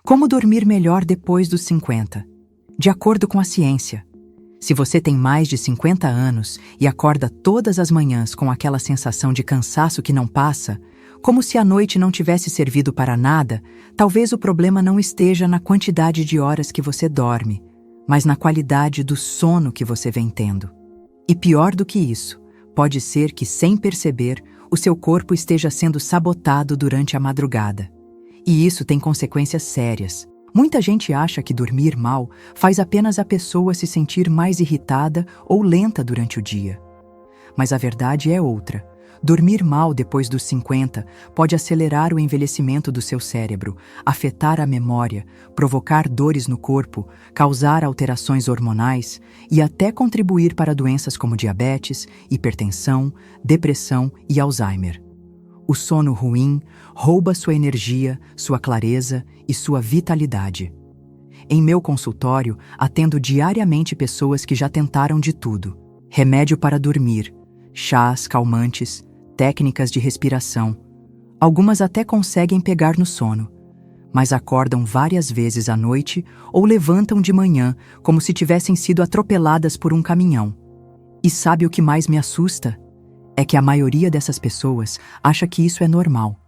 Como dormir melhor depois dos 50? De acordo com a ciência, se você tem mais de 50 anos e acorda todas as manhãs com aquela sensação de cansaço que não passa, como se a noite não tivesse servido para nada, talvez o problema não esteja na quantidade de horas que você dorme, mas na qualidade do sono que você vem tendo. E pior do que isso, pode ser que, sem perceber, o seu corpo esteja sendo sabotado durante a madrugada. E isso tem consequências sérias. Muita gente acha que dormir mal faz apenas a pessoa se sentir mais irritada ou lenta durante o dia. Mas a verdade é outra. Dormir mal depois dos 50 pode acelerar o envelhecimento do seu cérebro, afetar a memória, provocar dores no corpo, causar alterações hormonais e até contribuir para doenças como diabetes, hipertensão, depressão e Alzheimer. O sono ruim rouba sua energia, sua clareza e sua vitalidade. Em meu consultório, atendo diariamente pessoas que já tentaram de tudo: remédio para dormir, chás calmantes, técnicas de respiração. Algumas até conseguem pegar no sono, mas acordam várias vezes à noite ou levantam de manhã como se tivessem sido atropeladas por um caminhão. E sabe o que mais me assusta? É que a maioria dessas pessoas acha que isso é normal,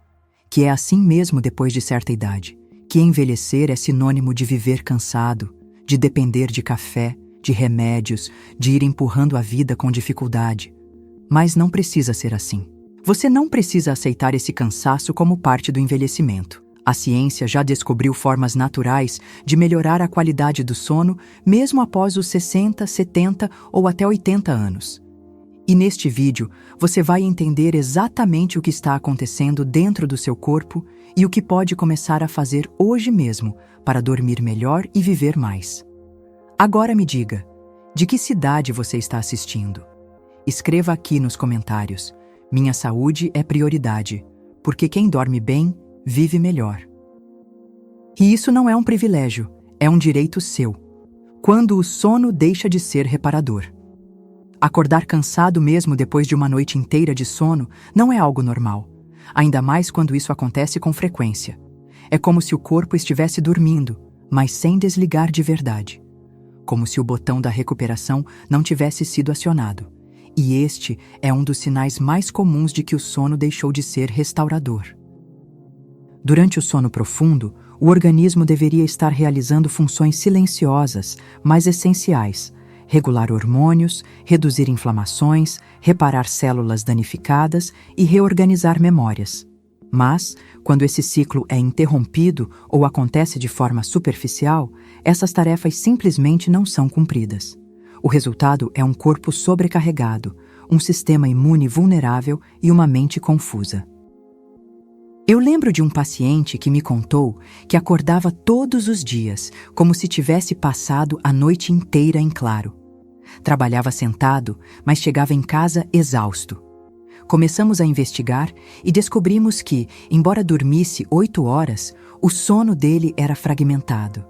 que é assim mesmo depois de certa idade, que envelhecer é sinônimo de viver cansado, de depender de café, de remédios, de ir empurrando a vida com dificuldade. Mas não precisa ser assim. Você não precisa aceitar esse cansaço como parte do envelhecimento. A ciência já descobriu formas naturais de melhorar a qualidade do sono mesmo após os 60, 70 ou até 80 anos. E neste vídeo, você vai entender exatamente o que está acontecendo dentro do seu corpo e o que pode começar a fazer hoje mesmo para dormir melhor e viver mais. Agora me diga, de que cidade você está assistindo? Escreva aqui nos comentários: minha saúde é prioridade, porque quem dorme bem, vive melhor. E isso não é um privilégio, é um direito seu. Quando o sono deixa de ser reparador. Acordar cansado mesmo depois de uma noite inteira de sono não é algo normal, ainda mais quando isso acontece com frequência. É como se o corpo estivesse dormindo, mas sem desligar de verdade. Como se o botão da recuperação não tivesse sido acionado. E este é um dos sinais mais comuns de que o sono deixou de ser restaurador. Durante o sono profundo, o organismo deveria estar realizando funções silenciosas, mas essenciais: regular hormônios, reduzir inflamações, reparar células danificadas e reorganizar memórias. Mas, quando esse ciclo é interrompido ou acontece de forma superficial, essas tarefas simplesmente não são cumpridas. O resultado é um corpo sobrecarregado, um sistema imune vulnerável e uma mente confusa. Eu lembro de um paciente que me contou que acordava todos os dias, como se tivesse passado a noite inteira em claro. Trabalhava sentado, mas chegava em casa exausto. Começamos a investigar e descobrimos que, embora dormisse 8 horas, o sono dele era fragmentado.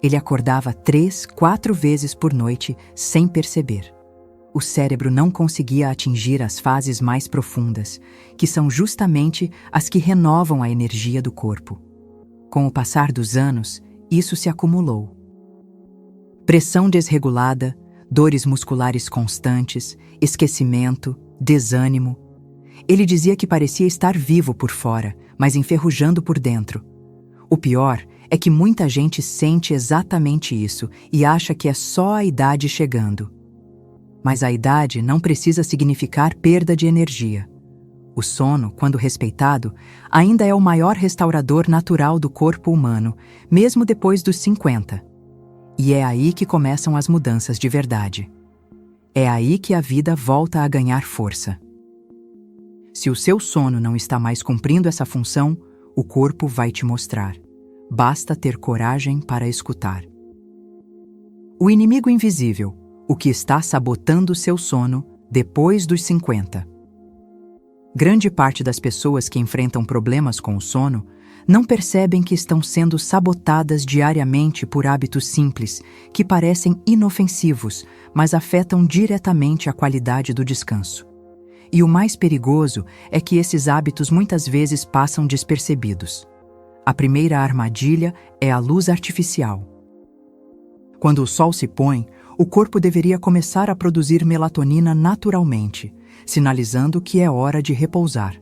Ele acordava 3, 4 vezes por noite sem perceber. O cérebro não conseguia atingir as fases mais profundas, que são justamente as que renovam a energia do corpo. Com o passar dos anos, isso se acumulou. Pressão desregulada, dores musculares constantes, esquecimento, desânimo. Ele dizia que parecia estar vivo por fora, mas enferrujando por dentro. O pior é que muita gente sente exatamente isso e acha que é só a idade chegando. Mas a idade não precisa significar perda de energia. O sono, quando respeitado, ainda é o maior restaurador natural do corpo humano, mesmo depois dos 50. E é aí que começam as mudanças de verdade. É aí que a vida volta a ganhar força. Se o seu sono não está mais cumprindo essa função, o corpo vai te mostrar. Basta ter coragem para escutar. O inimigo invisível, o que está sabotando seu sono depois dos 50. Grande parte das pessoas que enfrentam problemas com o sono não percebem que estão sendo sabotadas diariamente por hábitos simples, que parecem inofensivos, mas afetam diretamente a qualidade do descanso. E o mais perigoso é que esses hábitos muitas vezes passam despercebidos. A primeira armadilha é a luz artificial. Quando o sol se põe, o corpo deveria começar a produzir melatonina naturalmente, sinalizando que é hora de repousar.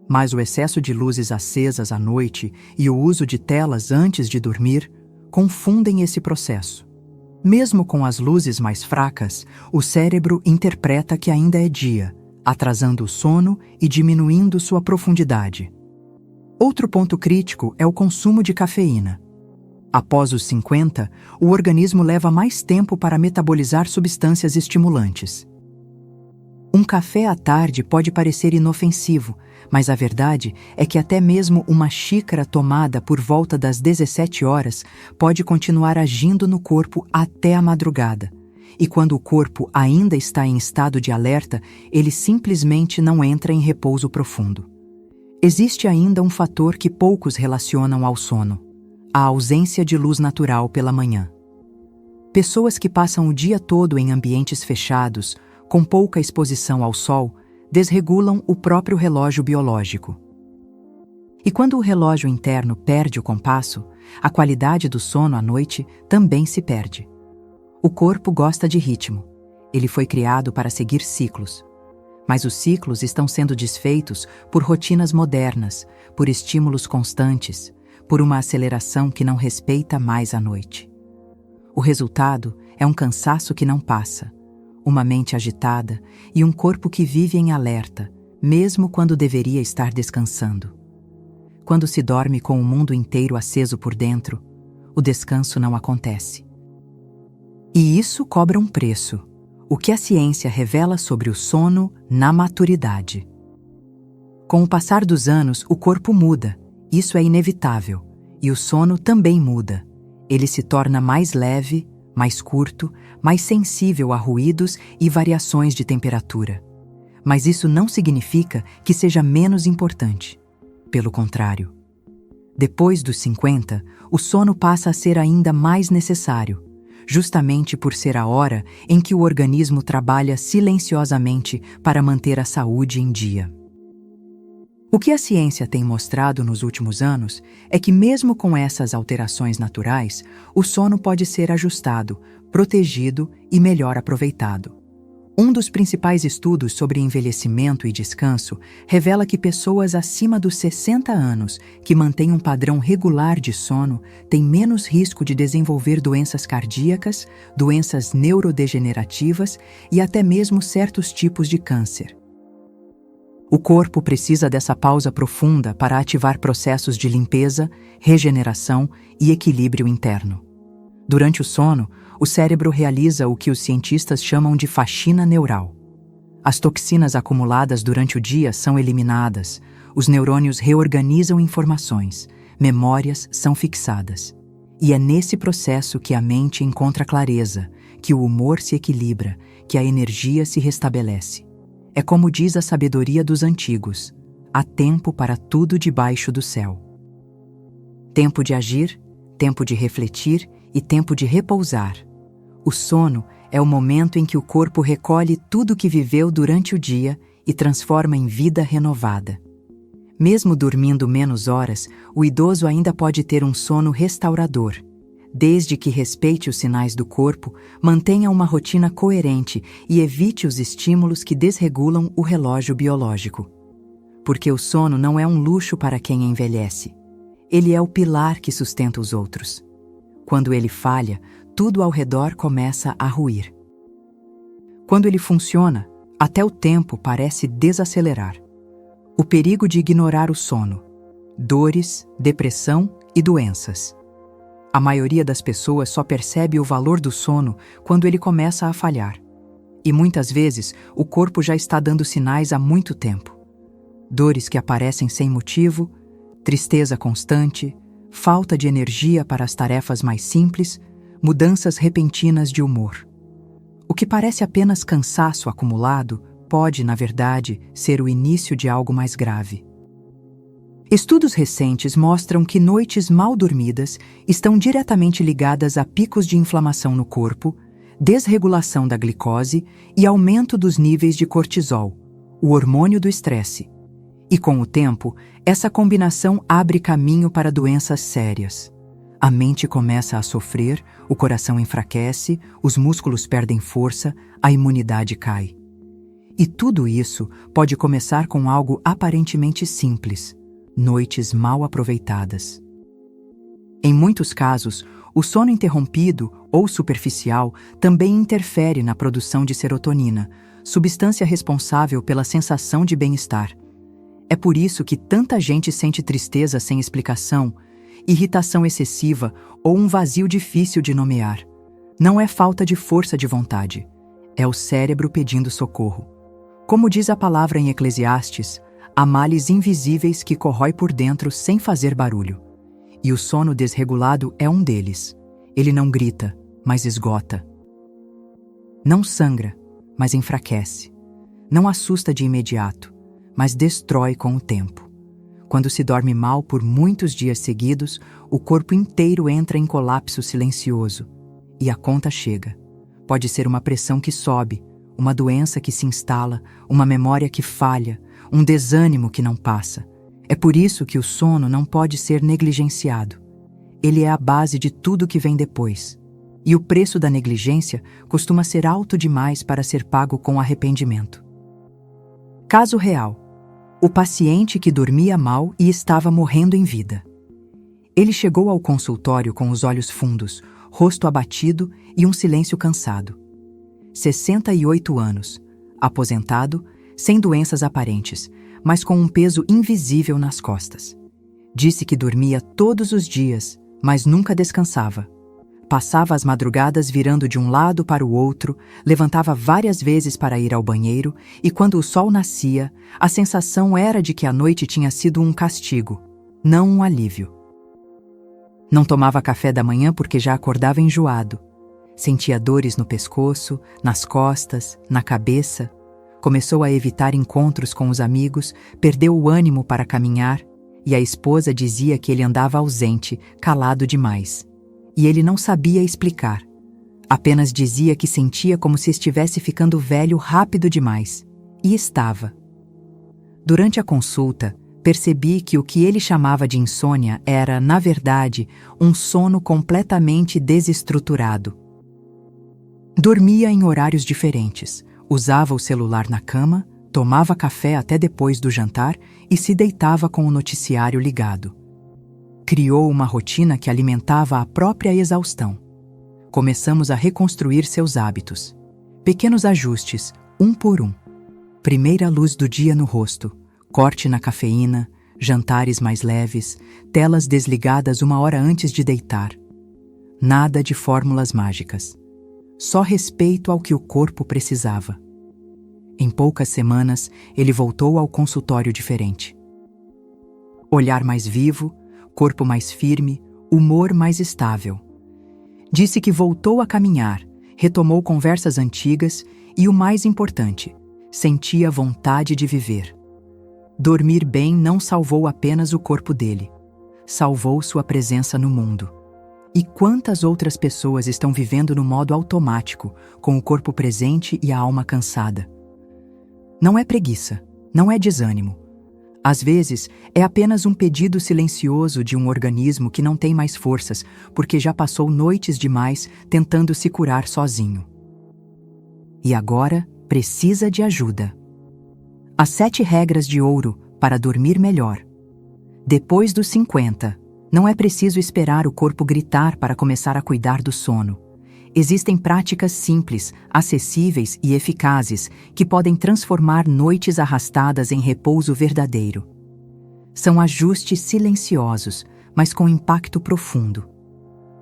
Mas o excesso de luzes acesas à noite e o uso de telas antes de dormir confundem esse processo. Mesmo com as luzes mais fracas, o cérebro interpreta que ainda é dia, atrasando o sono e diminuindo sua profundidade. Outro ponto crítico é o consumo de cafeína. Após os 50, o organismo leva mais tempo para metabolizar substâncias estimulantes. Um café à tarde pode parecer inofensivo, mas a verdade é que até mesmo uma xícara tomada por volta das 17 horas pode continuar agindo no corpo até a madrugada. E quando o corpo ainda está em estado de alerta, ele simplesmente não entra em repouso profundo. Existe ainda um fator que poucos relacionam ao sono: a ausência de luz natural pela manhã. Pessoas que passam o dia todo em ambientes fechados, com pouca exposição ao sol, desregulam o próprio relógio biológico. E quando o relógio interno perde o compasso, a qualidade do sono à noite também se perde. O corpo gosta de ritmo. Ele foi criado para seguir ciclos. Mas os ciclos estão sendo desfeitos por rotinas modernas, por estímulos constantes, por uma aceleração que não respeita mais a noite. O resultado é um cansaço que não passa, uma mente agitada e um corpo que vive em alerta, mesmo quando deveria estar descansando. Quando se dorme com o mundo inteiro aceso por dentro, o descanso não acontece. E isso cobra um preço. O que a ciência revela sobre o sono na maturidade. Com o passar dos anos, o corpo muda, isso é inevitável, e o sono também muda. Ele se torna mais leve, mais curto, mais sensível a ruídos e variações de temperatura. Mas isso não significa que seja menos importante. Pelo contrário. Depois dos 50, o sono passa a ser ainda mais necessário, justamente por ser a hora em que o organismo trabalha silenciosamente para manter a saúde em dia. O que a ciência tem mostrado nos últimos anos é que, mesmo com essas alterações naturais, o sono pode ser ajustado, protegido e melhor aproveitado. Um dos principais estudos sobre envelhecimento e descanso revela que pessoas acima dos 60 anos que mantêm um padrão regular de sono têm menos risco de desenvolver doenças cardíacas, doenças neurodegenerativas e até mesmo certos tipos de câncer. O corpo precisa dessa pausa profunda para ativar processos de limpeza, regeneração e equilíbrio interno. Durante o sono, o cérebro realiza o que os cientistas chamam de faxina neural. As toxinas acumuladas durante o dia são eliminadas, os neurônios reorganizam informações, memórias são fixadas. E é nesse processo que a mente encontra clareza, que o humor se equilibra, que a energia se restabelece. É como diz a sabedoria dos antigos: há tempo para tudo debaixo do céu. Tempo de agir, tempo de refletir e tempo de repousar. O sono é o momento em que o corpo recolhe tudo o que viveu durante o dia e transforma em vida renovada. Mesmo dormindo menos horas, o idoso ainda pode ter um sono restaurador. Desde que respeite os sinais do corpo, mantenha uma rotina coerente e evite os estímulos que desregulam o relógio biológico. Porque o sono não é um luxo para quem envelhece. Ele é o pilar que sustenta os outros. Quando ele falha, tudo ao redor começa a ruir. Quando ele funciona, até o tempo parece desacelerar. O perigo de ignorar o sono, dores, depressão e doenças. A maioria das pessoas só percebe o valor do sono quando ele começa a falhar. E muitas vezes o corpo já está dando sinais há muito tempo. Dores que aparecem sem motivo, tristeza constante, falta de energia para as tarefas mais simples, mudanças repentinas de humor. O que parece apenas cansaço acumulado pode, na verdade, ser o início de algo mais grave. Estudos recentes mostram que noites mal dormidas estão diretamente ligadas a picos de inflamação no corpo, desregulação da glicose e aumento dos níveis de cortisol, o hormônio do estresse. E com o tempo, essa combinação abre caminho para doenças sérias. A mente começa a sofrer, o coração enfraquece, os músculos perdem força, a imunidade cai. E tudo isso pode começar com algo aparentemente simples: noites mal aproveitadas. Em muitos casos, o sono interrompido ou superficial também interfere na produção de serotonina, substância responsável pela sensação de bem-estar. É por isso que tanta gente sente tristeza sem explicação, irritação excessiva ou um vazio difícil de nomear. Não é falta de força de vontade, é o cérebro pedindo socorro. Como diz a palavra em Eclesiastes, há males invisíveis que corrói por dentro sem fazer barulho. E o sono desregulado é um deles. Ele não grita, mas esgota. Não sangra, mas enfraquece. Não assusta de imediato, mas destrói com o tempo. Quando se dorme mal por muitos dias seguidos, o corpo inteiro entra em colapso silencioso. E a conta chega. Pode ser uma pressão que sobe, uma doença que se instala, uma memória que falha, um desânimo que não passa. É por isso que o sono não pode ser negligenciado. Ele é a base de tudo que vem depois. E o preço da negligência costuma ser alto demais para ser pago com arrependimento. Caso real: o paciente que dormia mal e estava morrendo em vida. Ele chegou ao consultório com os olhos fundos, rosto abatido e um silêncio cansado. 68 anos, aposentado, sem doenças aparentes, mas com um peso invisível nas costas. Disse que dormia todos os dias, mas nunca descansava. Passava as madrugadas virando de um lado para o outro, levantava várias vezes para ir ao banheiro e, quando o sol nascia, a sensação era de que a noite tinha sido um castigo, não um alívio. Não tomava café da manhã porque já acordava enjoado. Sentia dores no pescoço, nas costas, na cabeça. Começou a evitar encontros com os amigos, perdeu o ânimo para caminhar, e a esposa dizia que ele andava ausente, calado demais. E ele não sabia explicar. Apenas dizia que sentia como se estivesse ficando velho rápido demais. E estava. Durante a consulta, percebi que o que ele chamava de insônia era, na verdade, um sono completamente desestruturado. Dormia em horários diferentes, usava o celular na cama, tomava café até depois do jantar e se deitava com o noticiário ligado. Criou uma rotina que alimentava a própria exaustão. Começamos a reconstruir seus hábitos. Pequenos ajustes, um por um. Primeira luz do dia no rosto, corte na cafeína, jantares mais leves, telas desligadas 1 hora antes de deitar. Nada de fórmulas mágicas. Só respeito ao que o corpo precisava. Em poucas semanas, ele voltou ao consultório diferente. Olhar mais vivo, corpo mais firme, humor mais estável. Disse que voltou a caminhar, retomou conversas antigas e, o mais importante, sentia vontade de viver. Dormir bem não salvou apenas o corpo dele, salvou sua presença no mundo. E quantas outras pessoas estão vivendo no modo automático, com o corpo presente e a alma cansada? Não é preguiça, não é desânimo. Às vezes, é apenas um pedido silencioso de um organismo que não tem mais forças, porque já passou noites demais tentando se curar sozinho. E agora precisa de ajuda. As 7 regras de ouro para dormir melhor. Depois dos 50, não é preciso esperar o corpo gritar para começar a cuidar do sono. Existem práticas simples, acessíveis e eficazes que podem transformar noites arrastadas em repouso verdadeiro. São ajustes silenciosos, mas com impacto profundo.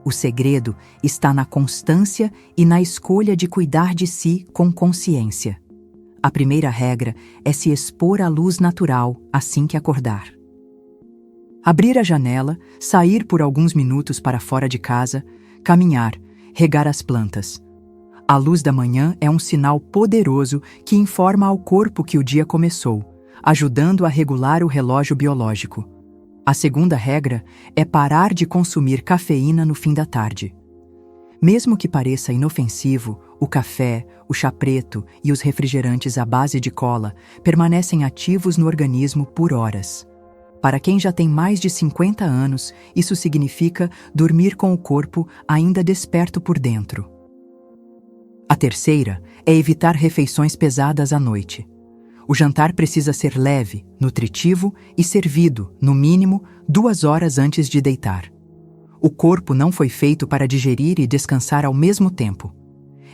O segredo está na constância e na escolha de cuidar de si com consciência. A primeira regra é se expor à luz natural assim que acordar. Abrir a janela, sair por alguns minutos para fora de casa, caminhar, regar as plantas. A luz da manhã é um sinal poderoso que informa ao corpo que o dia começou, ajudando a regular o relógio biológico. A segunda regra é parar de consumir cafeína no fim da tarde. Mesmo que pareça inofensivo, o café, o chá preto e os refrigerantes à base de cola permanecem ativos no organismo por horas. Para quem já tem mais de 50 anos, isso significa dormir com o corpo ainda desperto por dentro. A terceira é evitar refeições pesadas à noite. O jantar precisa ser leve, nutritivo e servido, no mínimo, 2 horas antes de deitar. O corpo não foi feito para digerir e descansar ao mesmo tempo.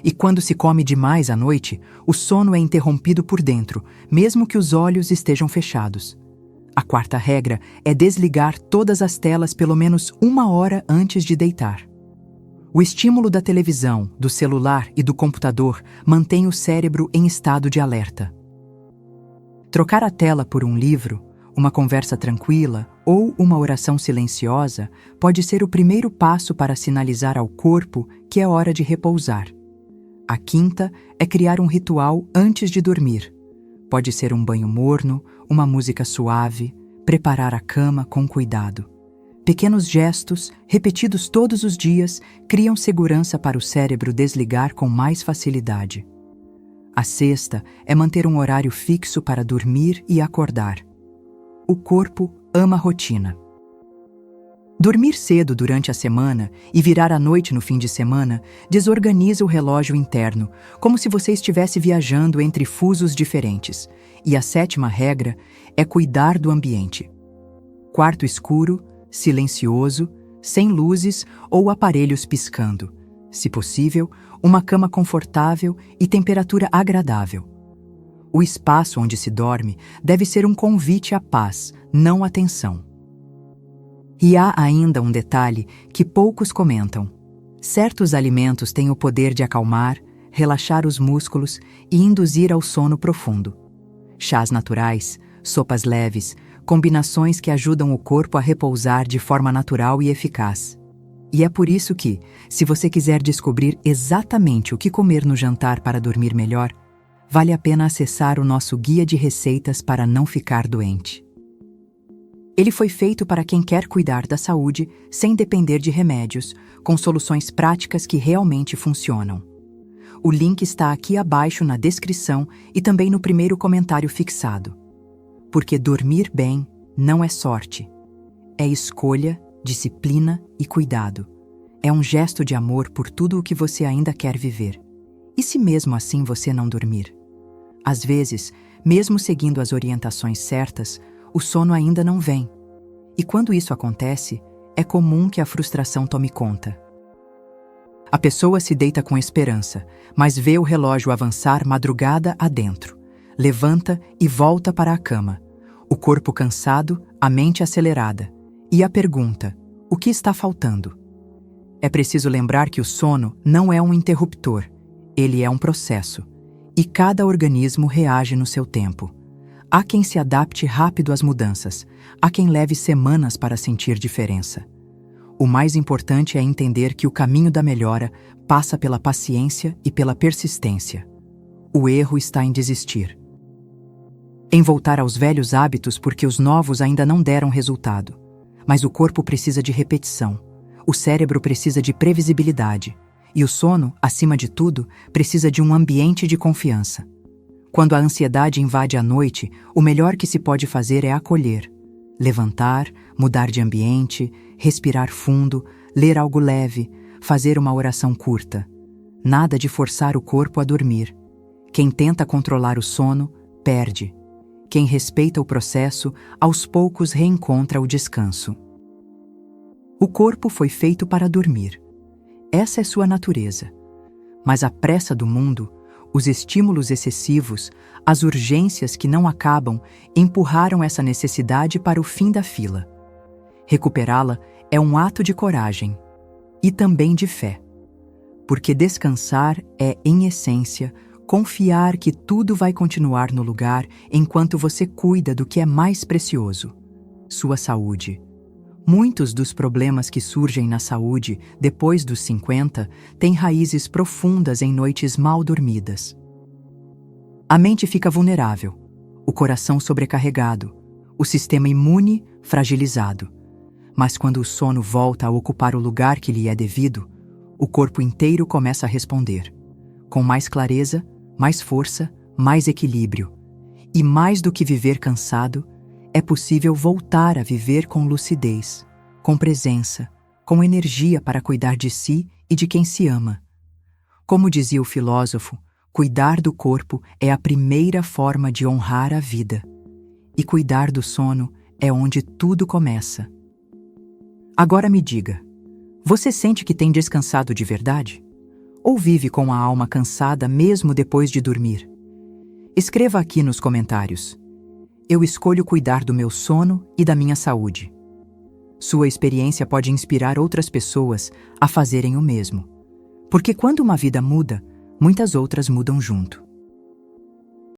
E quando se come demais à noite, o sono é interrompido por dentro, mesmo que os olhos estejam fechados. A quarta regra é desligar todas as telas pelo menos 1 hora antes de deitar. O estímulo da televisão, do celular e do computador mantém o cérebro em estado de alerta. Trocar a tela por um livro, uma conversa tranquila ou uma oração silenciosa pode ser o primeiro passo para sinalizar ao corpo que é hora de repousar. A quinta é criar um ritual antes de dormir. Pode ser um banho morno, uma música suave, preparar a cama com cuidado. Pequenos gestos, repetidos todos os dias, criam segurança para o cérebro desligar com mais facilidade. A sexta é manter um horário fixo para dormir e acordar. O corpo ama rotina. Dormir cedo durante a semana e virar à noite no fim de semana desorganiza o relógio interno, como se você estivesse viajando entre fusos diferentes. E a sétima regra é cuidar do ambiente. Quarto escuro, silencioso, sem luzes ou aparelhos piscando. Se possível, uma cama confortável e temperatura agradável. O espaço onde se dorme deve ser um convite à paz, não à tensão. E há ainda um detalhe que poucos comentam. Certos alimentos têm o poder de acalmar, relaxar os músculos e induzir ao sono profundo. Chás naturais, sopas leves, combinações que ajudam o corpo a repousar de forma natural e eficaz. E é por isso que, se você quiser descobrir exatamente o que comer no jantar para dormir melhor, vale a pena acessar o nosso guia de receitas para não ficar doente. Ele foi feito para quem quer cuidar da saúde sem depender de remédios, com soluções práticas que realmente funcionam. O link está aqui abaixo na descrição e também no primeiro comentário fixado. Porque dormir bem não é sorte. É escolha, disciplina e cuidado. É um gesto de amor por tudo o que você ainda quer viver. E se mesmo assim você não dormir? Às vezes, mesmo seguindo as orientações certas, o sono ainda não vem. E quando isso acontece, é comum que a frustração tome conta. A pessoa se deita com esperança, mas vê o relógio avançar madrugada adentro. Levanta e volta para a cama. O corpo cansado, a mente acelerada. E a pergunta: o que está faltando? É preciso lembrar que o sono não é um interruptor, ele é um processo. E cada organismo reage no seu tempo. Há quem se adapte rápido às mudanças, há quem leve semanas para sentir diferença. O mais importante é entender que o caminho da melhora passa pela paciência e pela persistência. O erro está em desistir. Em voltar aos velhos hábitos porque os novos ainda não deram resultado. Mas o corpo precisa de repetição, o cérebro precisa de previsibilidade, e o sono, acima de tudo, precisa de um ambiente de confiança. Quando a ansiedade invade a noite, o melhor que se pode fazer é acolher. Levantar, mudar de ambiente, respirar fundo, ler algo leve, fazer uma oração curta. Nada de forçar o corpo a dormir. Quem tenta controlar o sono, perde. Quem respeita o processo, aos poucos reencontra o descanso. O corpo foi feito para dormir. Essa é sua natureza. Mas a pressa do mundo, os estímulos excessivos, as urgências que não acabam, empurraram essa necessidade para o fim da fila. Recuperá-la é um ato de coragem e também de fé. Porque descansar é, em essência, confiar que tudo vai continuar no lugar enquanto você cuida do que é mais precioso: sua saúde. Muitos dos problemas que surgem na saúde depois dos 50 têm raízes profundas em noites mal dormidas. A mente fica vulnerável, o coração sobrecarregado, o sistema imune fragilizado. Mas quando o sono volta a ocupar o lugar que lhe é devido, o corpo inteiro começa a responder. com mais clareza, mais força, mais equilíbrio. E mais do que viver cansado, é possível voltar a viver com lucidez, com presença, com energia para cuidar de si e de quem se ama. Como dizia o filósofo, cuidar do corpo é a primeira forma de honrar a vida. E cuidar do sono é onde tudo começa. Agora me diga, você sente que tem descansado de verdade? Ou vive com a alma cansada mesmo depois de dormir? Escreva aqui nos comentários. Eu escolho cuidar do meu sono e da minha saúde. Sua experiência pode inspirar outras pessoas a fazerem o mesmo. Porque quando uma vida muda, muitas outras mudam junto.